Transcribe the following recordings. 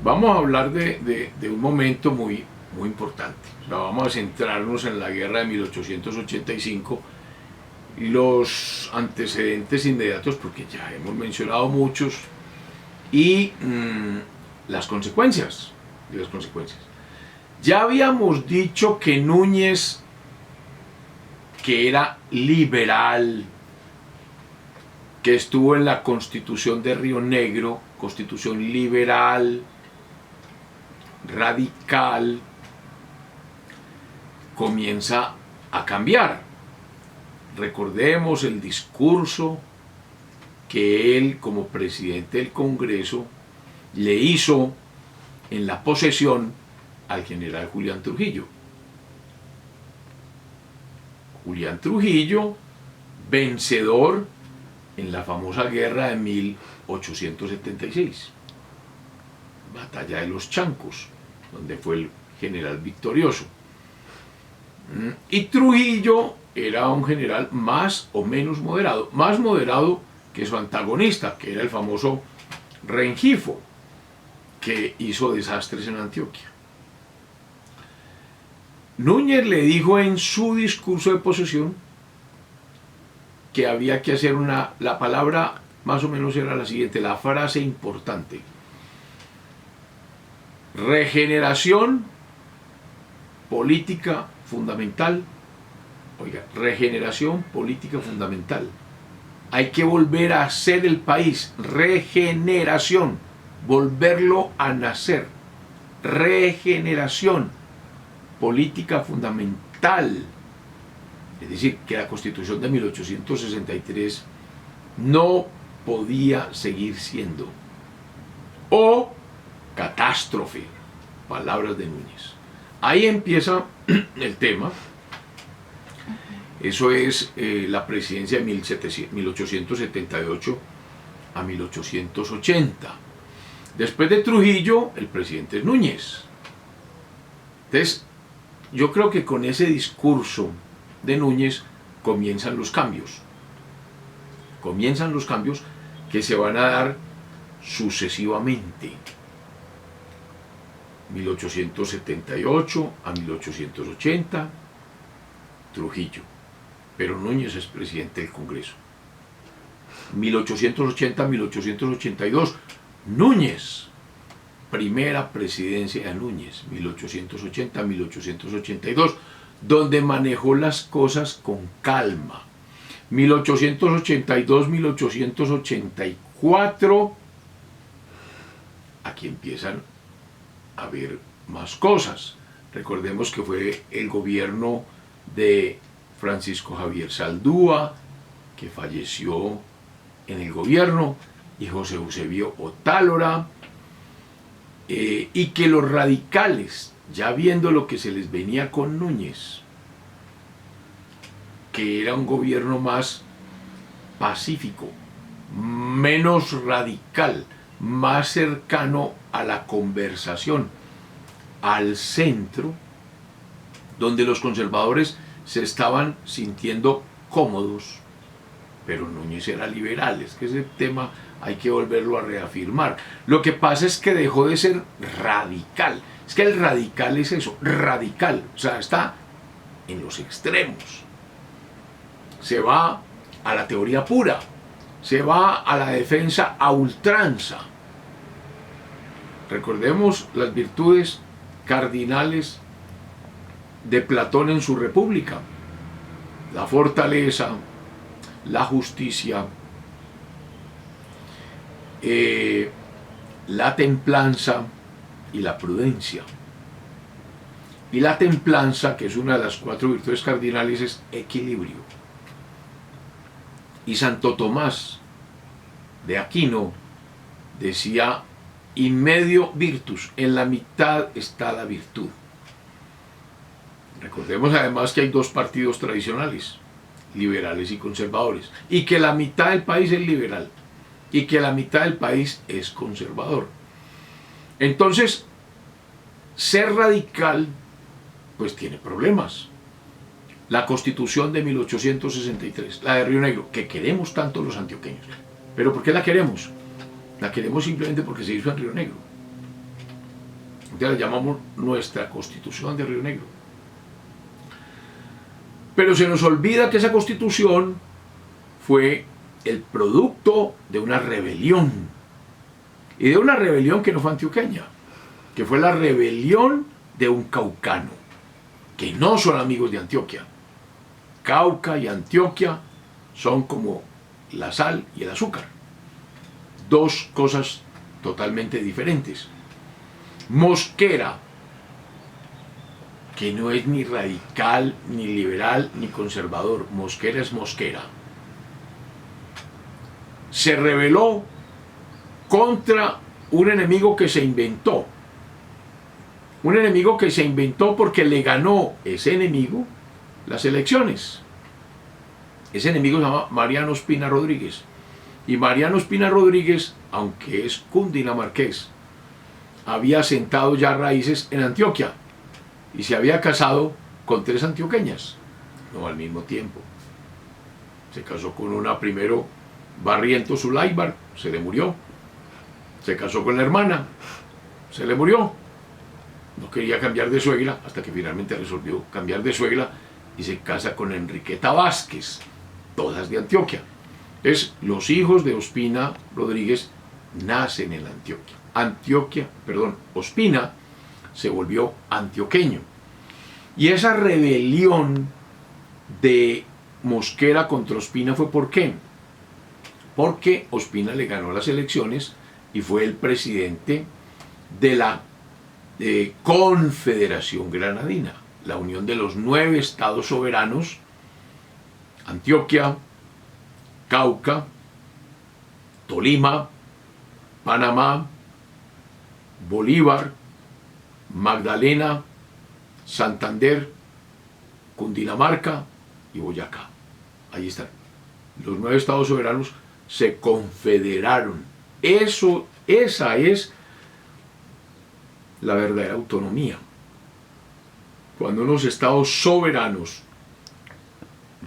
Vamos a hablar de un momento muy importante. O sea, vamos a centrarnos en la guerra de 1885 y los antecedentes inmediatos, porque ya hemos mencionado muchos, y las consecuencias. Y las consecuencias. Ya habíamos dicho que Núñez, que era liberal, que estuvo en la Constitución de Río Negro, constitución liberal, radical, comienza a cambiar. Recordemos el discurso que él, como presidente del Congreso, le hizo en la posesión al general Julián Trujillo. Julián Trujillo, vencedor en la famosa guerra de 1876, batalla de los Chancos, donde fue el general victorioso. Y Trujillo era un general más o menos moderado, más moderado que su antagonista, que era el famoso Rengifo, que hizo desastres en Antioquia. Núñez le dijo en su discurso de posesión que había que hacer la palabra más o menos era la siguiente, la frase importante: regeneración política fundamental. Oiga, regeneración política fundamental. Hay que volver a hacer el país. Regeneración. Volverlo a nacer. Regeneración política fundamental. Es decir, que la Constitución de 1863 no podía seguir siendo. O catástrofe. Palabras de Núñez. Ahí empieza el tema. Eso es la presidencia de 1878 a 1880. Después de Trujillo, el presidente es Núñez. Entonces, yo creo que con ese discurso de Núñez comienzan los cambios. Comienzan los cambios que se van a dar sucesivamente. 1878 a 1880, Trujillo. Pero Núñez es presidente del Congreso. 1880 a 1882, Núñez. Primera presidencia de Núñez, 1880 a 1882, donde manejó las cosas con calma. 1882-1884, aquí empiezan a ver más cosas. Recordemos que fue el gobierno de Francisco Javier Zaldúa, que falleció en el gobierno, y José Eusebio Otálora, y que los radicales, ya viendo lo que se les venía con Núñez, que era un gobierno más pacífico, menos radical, más cercano a la conversación, al centro, donde los conservadores se estaban sintiendo cómodos, pero Núñez era liberal. Es que ese tema hay que volverlo a reafirmar. Lo que pasa es que dejó de ser radical. Es que el radical es eso, radical, o sea, está en los extremos. Se va a la teoría pura, se va a la defensa a ultranza. Recordemos las virtudes cardinales de Platón en su República: la fortaleza, la justicia, la templanza y la prudencia. Y la templanza, que es una de las 4 virtudes cardinales, es equilibrio. Y Santo Tomás de Aquino decía: in medio virtus, en la mitad está la virtud. Recordemos además que hay 2 partidos tradicionales, liberales y conservadores, y que la mitad del país es liberal y que la mitad del país es conservador. Entonces, ser radical pues tiene problemas. La Constitución de 1863, la de Río Negro, que queremos tanto los antioqueños. ¿Pero por qué la queremos? La queremos simplemente porque se hizo en Río Negro. ya la llamamos nuestra Constitución de Río Negro. Pero se nos olvida que esa Constitución fue el producto de una rebelión, y de una rebelión que no fue antioqueña, que fue la rebelión de un caucano, que no son amigos de Antioquia. Cauca y Antioquia son como la sal y el azúcar, dos cosas totalmente diferentes. Mosquera, que no es ni radical, ni liberal, ni conservador. Mosquera es Mosquera. Se rebeló contra un enemigo que se inventó. Un enemigo que se inventó porque le ganó ese enemigo las elecciones. Ese enemigo se llama Mariano Ospina Rodríguez. Y Mariano Ospina Rodríguez, aunque es cundinamarqués, había sentado ya raíces en Antioquia y se había casado con 3 antioqueñas, no al mismo tiempo. Se casó con una primero, Barrientos Zulaibar, se le murió. Se casó con la hermana, se le murió. No quería cambiar de suegra hasta que finalmente resolvió cambiar de suegra y se casa con Enriqueta Vázquez, todas de Antioquia. Los hijos de Ospina Rodríguez nacen en Antioquia. Ospina se volvió antioqueño. Y esa rebelión de Mosquera contra Ospina fue ¿por qué? Porque Ospina le ganó las elecciones y fue el presidente de la Confederación Granadina, la unión de los 9 estados soberanos: Antioquia, Cauca, Tolima, Panamá, Bolívar, Magdalena, Santander, Cundinamarca y Boyacá. Ahí están. Los 9 estados soberanos se confederaron. Esa es la verdadera autonomía. Cuando unos estados soberanos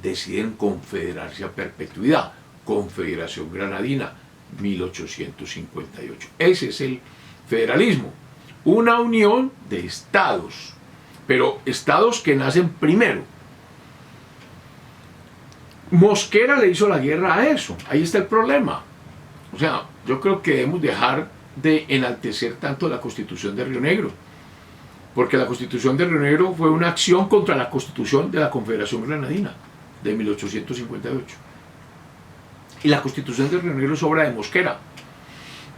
deciden confederarse a perpetuidad. Confederación Granadina, 1858. Ese es el federalismo. Una unión de estados, pero estados que nacen primero. Mosquera le hizo la guerra a eso. Ahí está el problema. O sea, yo creo que debemos dejar de enaltecer tanto la Constitución de Río Negro, porque la Constitución de Río Negro fue una acción contra la Constitución de la Confederación Granadina de 1858. Y la Constitución de Río Negro es obra de Mosquera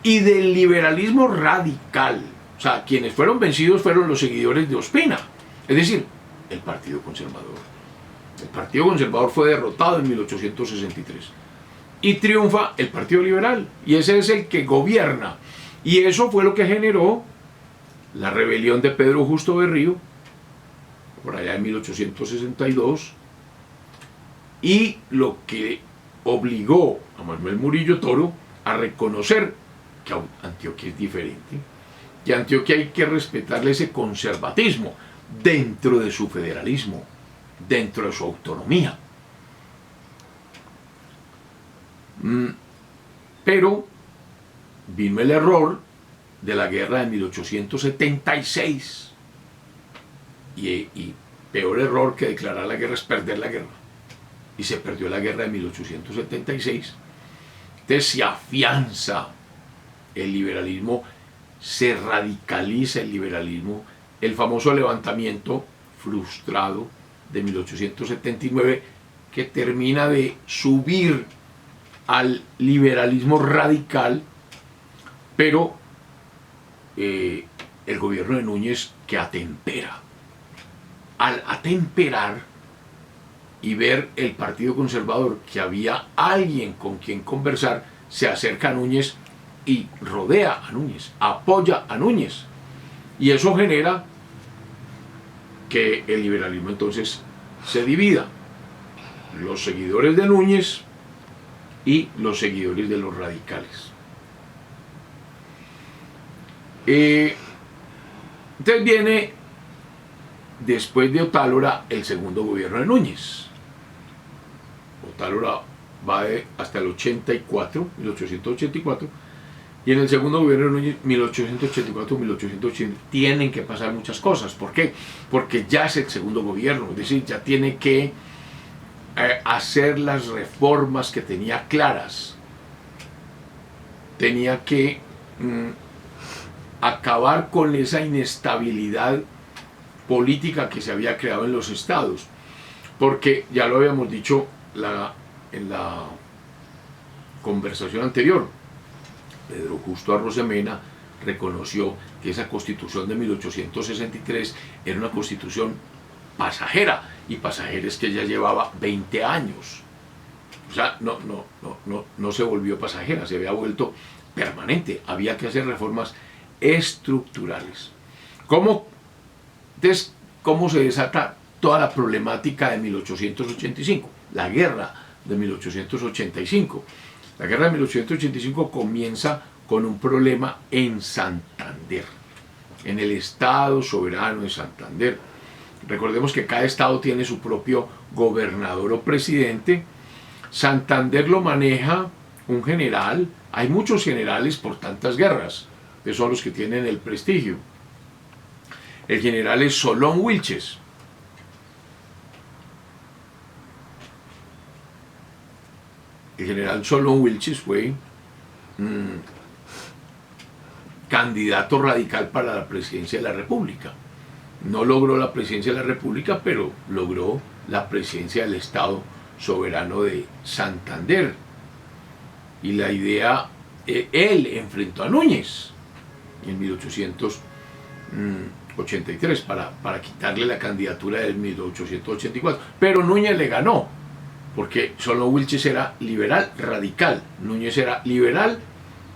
y del liberalismo radical. O sea, quienes fueron vencidos fueron los seguidores de Ospina, es decir, el Partido Conservador. El Partido Conservador fue derrotado en 1863 y triunfa el Partido Liberal, y ese es el que gobierna. Y eso fue lo que generó la rebelión de Pedro Justo Berrío, por allá en 1862, y lo que obligó a Manuel Murillo Toro a reconocer que Antioquia es diferente, y a Antioquia hay que respetarle ese conservatismo dentro de su federalismo, dentro de su autonomía. Pero vino el error de la guerra de 1876, y peor error que declarar la guerra es perder la guerra, y se perdió la guerra de 1876. Entonces se afianza el liberalismo, se radicaliza el liberalismo, el famoso levantamiento frustrado de 1879, que termina de subir al liberalismo radical, pero el gobierno de Núñez, que atempera. Al atemperar y ver el Partido Conservador que había alguien con quien conversar, se acerca a Núñez y rodea a Núñez, apoya a Núñez, y eso genera que el liberalismo entonces se divida: los seguidores de Núñez y los seguidores de los radicales. Entonces viene, después de Otálora, el segundo gobierno de Núñez. Otálora va hasta el 84, 1884, Y en el segundo gobierno de Núñez, 1884-1880, tienen que pasar muchas cosas. ¿Por qué? Porque ya es el segundo gobierno, es decir, ya tiene que hacer las reformas que tenía claras. Tenía que acabar con esa inestabilidad política que se había creado en los estados. Porque ya lo habíamos dicho en la conversación anterior, Pedro Justo Arosemena reconoció que esa constitución de 1863 era una constitución pasajera, y pasajera es que ya llevaba 20 años. O sea, no se volvió pasajera, se había vuelto permanente. Había que hacer reformas estructurales. Entonces, ¿cómo se desata toda la problemática de 1885? La guerra de 1885. La guerra de 1885 comienza con un problema en Santander, en el Estado soberano de Santander. Recordemos que cada estado tiene su propio gobernador o presidente. Santander lo maneja un general. Hay muchos generales por tantas guerras, que son los que tienen el prestigio. El general es Solón Wilches. El general Solón Wilches fue candidato radical para la presidencia de la República. No logró la presidencia de la República, pero logró la presidencia del Estado soberano de Santander. Y la idea, él enfrentó a Núñez en 1883 para quitarle la candidatura del 1884. Pero Núñez le ganó, porque solo Wilches era liberal radical. Núñez era liberal,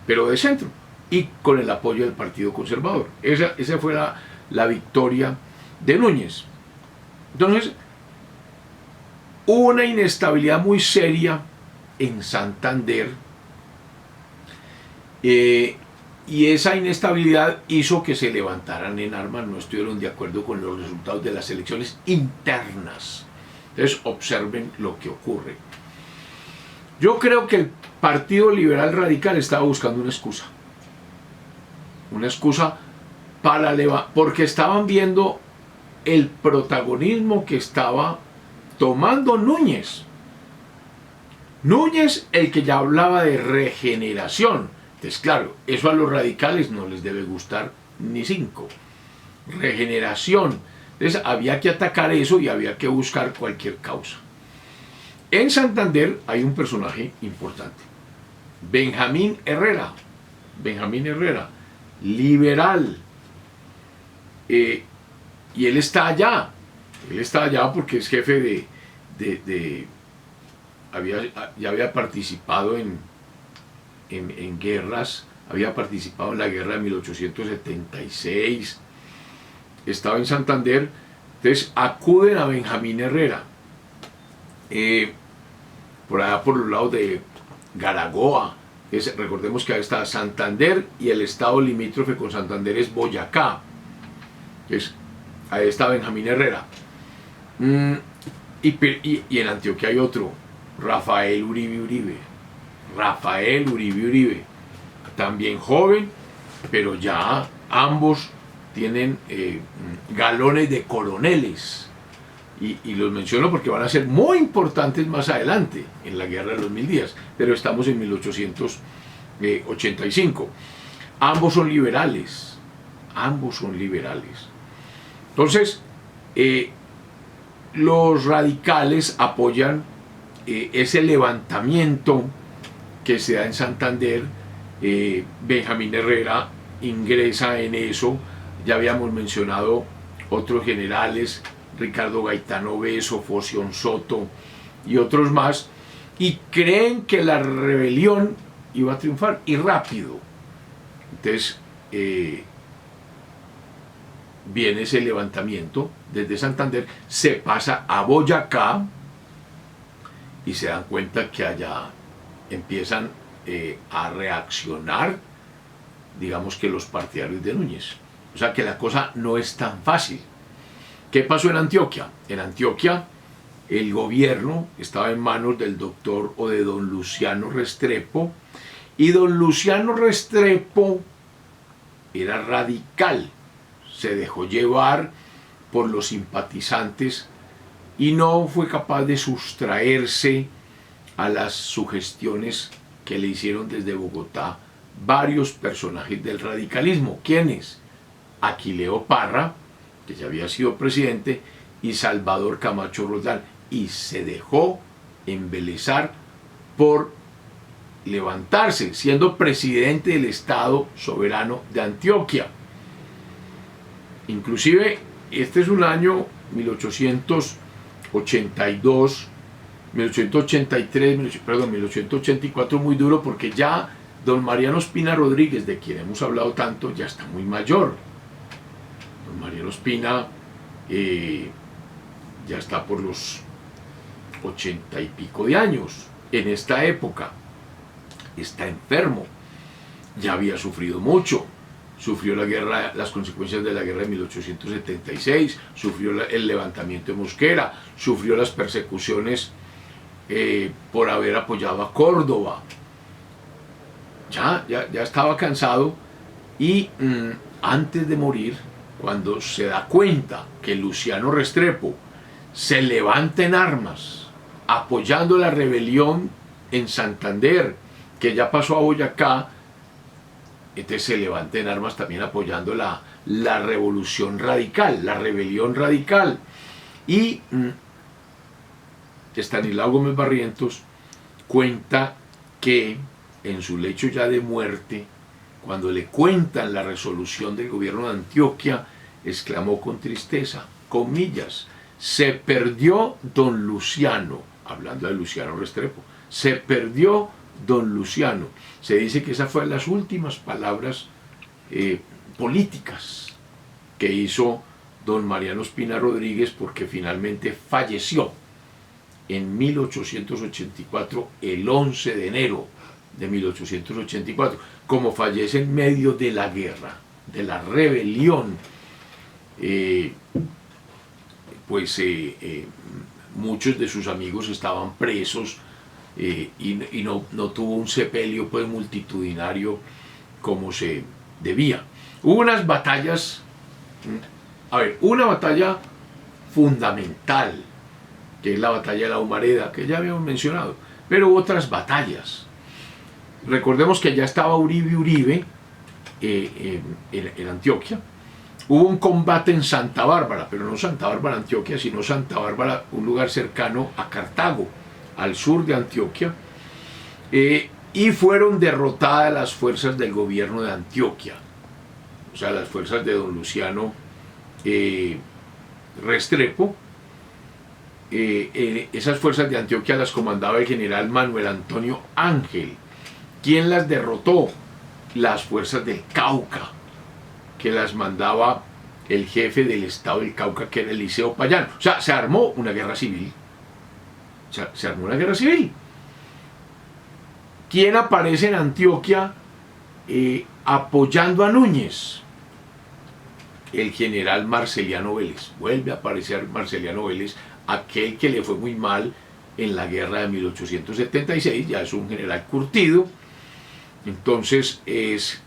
pero de centro, y con el apoyo del Partido Conservador. Esa fue la victoria de Núñez. Entonces, hubo una inestabilidad muy seria en Santander, y esa inestabilidad hizo que se levantaran en armas, no estuvieron de acuerdo con los resultados de las elecciones internas. Entonces, observen lo que ocurre. Yo creo que el Partido Liberal Radical estaba buscando una excusa porque estaban viendo el protagonismo que estaba tomando Núñez. Núñez, el que ya hablaba de regeneración. Entonces, claro, eso a los radicales no les debe gustar ni cinco. Regeneración. Entonces, había que atacar eso y había que buscar cualquier causa. En Santander hay un personaje importante, Benjamín Herrera, liberal, y él está allá porque es jefe ya había participado en guerras, había participado en la guerra de 1876, estaba en Santander. Entonces acuden a Benjamín Herrera, por allá por los lados de Garagoa. Recordemos que ahí está Santander, y el estado limítrofe con Santander es Boyacá. Ahí está Benjamín Herrera. Y en Antioquia hay otro, Rafael Uribe, también joven, pero ya ambos tienen galones de coroneles. Y los menciono porque van a ser muy importantes más adelante en la guerra de los 1000 días, pero estamos en 1885. Ambos son liberales. Entonces, los radicales apoyan ese levantamiento que se da en Santander. Benjamín Herrera ingresa en eso. Ya habíamos mencionado otros generales, Ricardo Gaitano Beso, Foción Soto y otros más, y creen que la rebelión iba a triunfar, y rápido. Entonces viene ese levantamiento desde Santander, se pasa a Boyacá, y se dan cuenta que allá empiezan a reaccionar, digamos que los partidarios de Núñez. O sea que la cosa no es tan fácil. ¿Qué pasó en Antioquia? En Antioquia el gobierno estaba en manos del doctor o de don Luciano Restrepo, Y don Luciano Restrepo era radical, se dejó llevar por los simpatizantes y no fue capaz de sustraerse a las sugestiones que le hicieron desde Bogotá varios personajes del radicalismo. ¿Quiénes? Aquileo Parra, que ya había sido presidente, y Salvador Camacho Roldán, y se dejó embelezar por levantarse, siendo presidente del Estado soberano de Antioquia. Inclusive, este es un año 1882, 1883, perdón, 1884, muy duro, porque ya don Mariano Ospina Rodríguez, de quien hemos hablado tanto, ya está muy mayor. Don Mariano Ospina ya está por los 80 y pico de años en esta época. Está enfermo, ya había sufrido mucho, sufrió la guerra, las consecuencias de la guerra de 1876, sufrió el levantamiento de Mosquera, sufrió las persecuciones por haber apoyado a Córdoba. Ya estaba cansado y antes de morir, cuando se da cuenta que Luciano Restrepo se levanta en armas apoyando la rebelión en Santander, que ya pasó a Boyacá, entonces se levanta en armas también apoyando la revolución radical, la rebelión radical. Y Estanislao Gómez Barrientos cuenta que en su lecho ya de muerte, cuando le cuentan la resolución del gobierno de Antioquia, exclamó con tristeza, comillas, se perdió don Luciano, hablando de Luciano Restrepo, se perdió don Luciano. Se dice que esas fueron las últimas palabras políticas que hizo don Mariano Ospina Rodríguez, porque finalmente falleció en 1884, el 11 de enero de 1884, como fallece en medio de la guerra, de la rebelión. Muchos de sus amigos estaban presos, y no tuvo un sepelio pues multitudinario como se debía. Hubo unas batallas, una batalla fundamental, que es la batalla de la Humareda, que ya habíamos mencionado, pero otras batallas. Recordemos que ya estaba Uribe en Antioquia. Hubo un combate en Santa Bárbara, pero no Santa Bárbara, Antioquia, sino Santa Bárbara, un lugar cercano a Cartago, al sur de Antioquia, y fueron derrotadas las fuerzas del gobierno de Antioquia, o sea, las fuerzas de don Luciano Restrepo. Esas fuerzas de Antioquia las comandaba el general Manuel Antonio Ángel. ¿Quién las derrotó? Las fuerzas del Cauca, que las mandaba el jefe del estado del Cauca, que era Eliseo Payán. O sea, se armó una guerra civil. Se armó una guerra civil. ¿Quién aparece en Antioquia apoyando a Núñez? El general Marceliano Vélez. Vuelve a aparecer Marceliano Vélez, aquel que le fue muy mal en la guerra de 1876, ya es un general curtido. Entonces es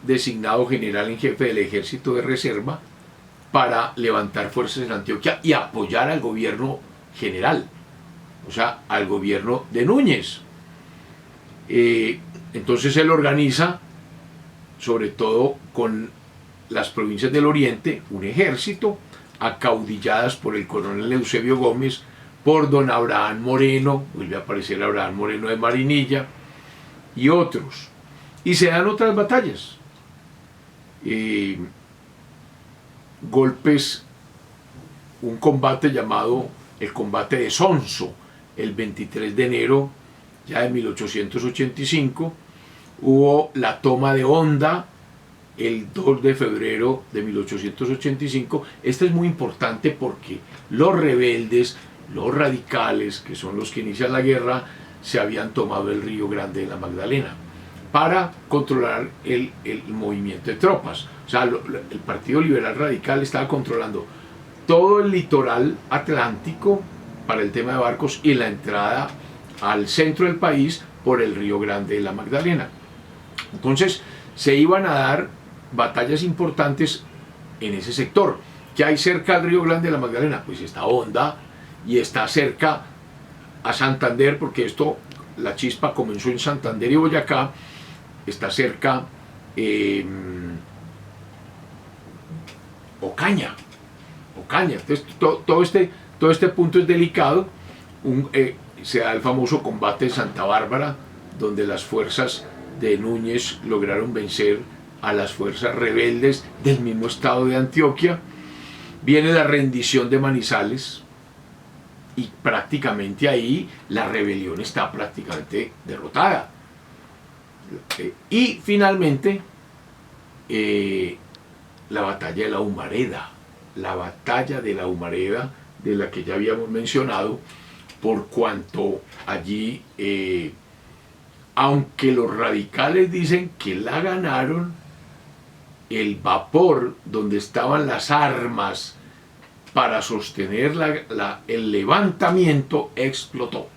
designado general en jefe del ejército de reserva para levantar fuerzas en Antioquia y apoyar al gobierno general, o sea, al gobierno de Núñez. Entonces él organiza, sobre todo con las provincias del oriente, un ejército acaudilladas por el coronel Eusebio Gómez, por don Abraham Moreno, vuelve a aparecer Abraham Moreno de Marinilla, y otros. Y se dan otras batallas. Golpes, un combate llamado el combate de Sonso, el 23 de enero ya de 1885, hubo la toma de Honda el 2 de febrero de 1885. Esto es muy importante porque los rebeldes, los radicales, que son los que inician la guerra, se habían tomado el Río Grande de la Magdalena para controlar el movimiento de tropas. O sea, el Partido Liberal Radical estaba controlando todo el litoral atlántico para el tema de barcos y la entrada al centro del país por el Río Grande de la Magdalena. Entonces se iban a dar batallas importantes en ese sector. ¿Qué hay cerca del Río Grande de la Magdalena? Pues está Honda y está cerca a Santander, porque la chispa comenzó en Santander y Boyacá. Está cerca Ocaña. Entonces todo este punto es delicado. Se da el famoso combate de Santa Bárbara, donde las fuerzas de Núñez lograron vencer a las fuerzas rebeldes del mismo estado de Antioquia. Viene la rendición de Manizales y prácticamente ahí la rebelión está prácticamente derrotada. Y finalmente la batalla de la Humareda, de la que ya habíamos mencionado, por cuanto allí, aunque los radicales dicen que la ganaron, el vapor donde estaban las armas para sostener el levantamiento explotó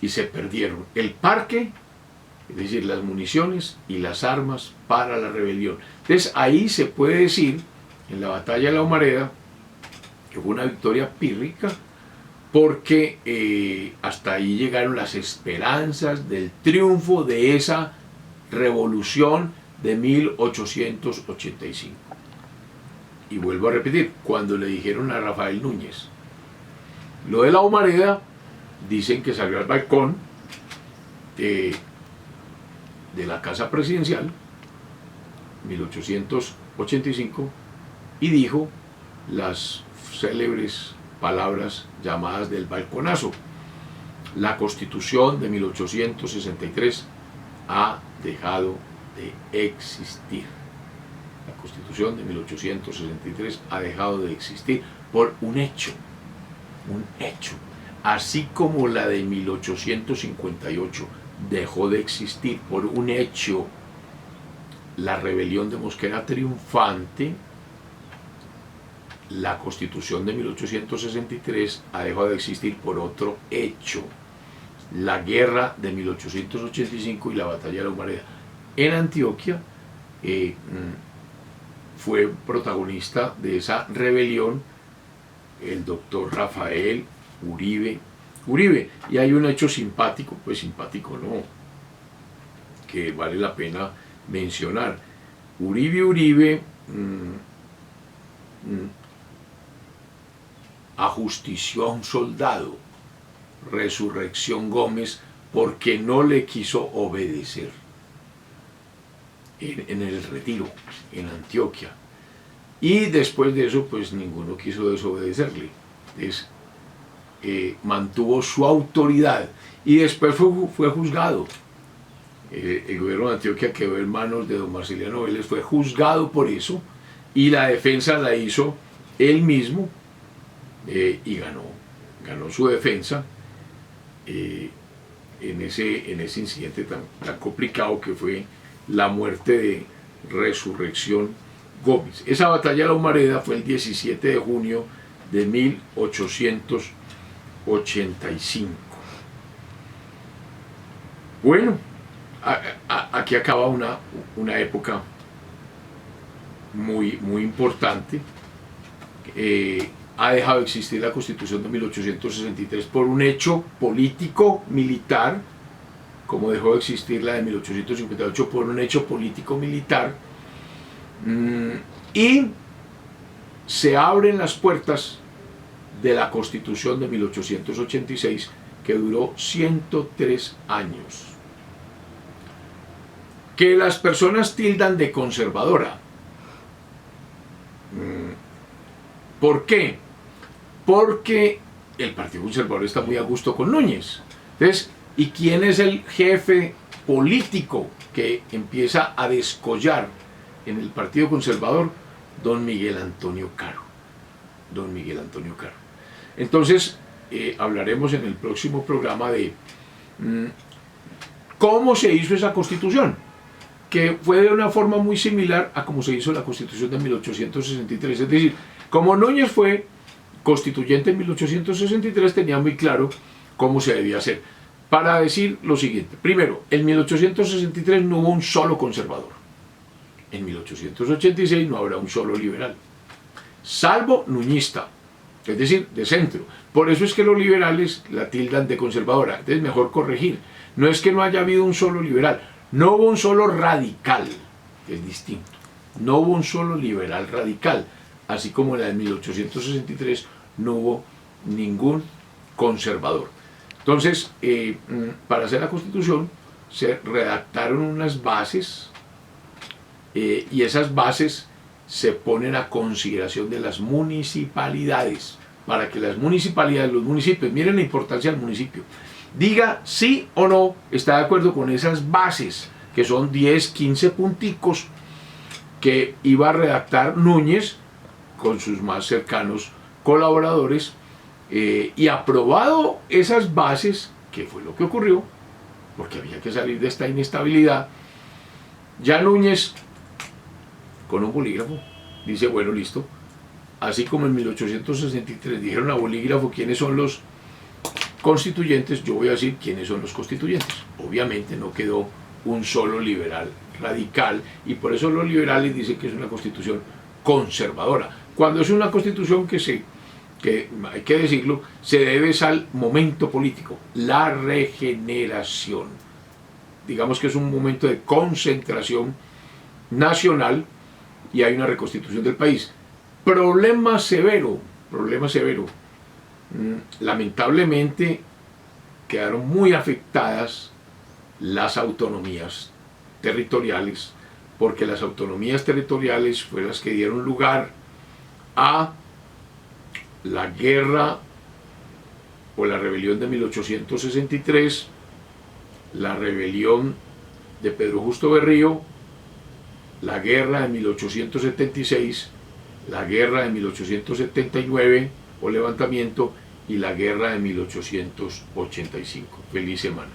y se perdieron el parque, es decir, las municiones y las armas para la rebelión. Entonces ahí se puede decir, en la batalla de la Humareda, que fue una victoria pírrica, porque hasta ahí llegaron las esperanzas del triunfo de esa revolución de 1885. Y vuelvo a repetir, cuando le dijeron a Rafael Núñez lo de la Humareda, dicen que salió al balcón de la Casa Presidencial, 1885, y dijo las célebres palabras llamadas del balconazo: la Constitución de 1863 ha dejado de existir. La Constitución de 1863 ha dejado de existir por un hecho. Así como la de 1858 dejó de existir por un hecho, la rebelión de Mosquera triunfante, la Constitución de 1863 ha dejado de existir por otro hecho: la guerra de 1885 y la batalla de la Humareda. En Antioquia fue protagonista de esa rebelión el doctor Rafael Uribe. Y hay un hecho simpático, pues simpático no, que vale la pena mencionar. Uribe ajustició a un soldado, Resurrección Gómez, porque no le quiso obedecer en el retiro, en Antioquia. Y después de eso, pues ninguno quiso desobedecerle. Entonces, mantuvo su autoridad y después fue juzgado. El gobierno de Antioquia quedó en manos de don Marciliano Vélez, fue juzgado por eso, y la defensa la hizo él mismo, y ganó su defensa en ese incidente tan complicado que fue la muerte de Resurrección Gómez. Esa batalla de la Humareda fue el 17 de junio de 1885. Bueno, aquí acaba una época muy importante. Ha dejado de existir la Constitución de 1863 por un hecho político militar, como dejó de existir la de 1858 por un hecho político militar, y se abren las puertas de la Constitución de 1886, que duró 103 años, que las personas tildan de conservadora. ¿Por qué? Porque el Partido Conservador está muy a gusto con Núñez. Entonces, ¿y quién es el jefe político que empieza a descollar en el Partido Conservador? Don Miguel Antonio Caro. Entonces, hablaremos en el próximo programa de cómo se hizo esa Constitución, que fue de una forma muy similar a cómo se hizo la Constitución de 1863. Es decir, como Núñez fue constituyente en 1863, tenía muy claro cómo se debía hacer. para decir lo siguiente. Primero, en 1863 no hubo un solo conservador. En 1886 no habrá un solo liberal, salvo nuñista, es decir, de centro. Por eso es que los liberales la tildan de conservadora. Entonces, mejor corregir. No es que no haya habido un solo liberal, no hubo un solo radical, que es distinto. No hubo un solo liberal radical, así como en la de 1863 no hubo ningún conservador. Entonces, para hacer la Constitución se redactaron unas bases y esas bases se ponen a consideración de las municipalidades, para que las municipalidades, los municipios, miren la importancia del municipio, diga sí o no está de acuerdo con esas bases, que son 10, 15 punticos que iba a redactar Núñez con sus más cercanos colaboradores, y aprobado esas bases, que fue lo que ocurrió, porque había que salir de esta inestabilidad, ya Núñez, con un bolígrafo, dice, bueno, listo, así como en 1863 dijeron a bolígrafo quiénes son los constituyentes, yo voy a decir quiénes son los constituyentes. Obviamente no quedó un solo liberal radical, y por eso los liberales dicen que es una constitución conservadora, cuando es una constitución que hay que decirlo, se debe al momento político, la regeneración. Digamos que es un momento de concentración nacional y hay una reconstitución del país. Problema severo. Lamentablemente quedaron muy afectadas las autonomías territoriales, porque las autonomías territoriales fueron las que dieron lugar a la guerra o la rebelión de 1863, la rebelión de Pedro Justo Berrío, la guerra de 1876, la guerra de 1879 o levantamiento, y la guerra de 1885. Feliz semana.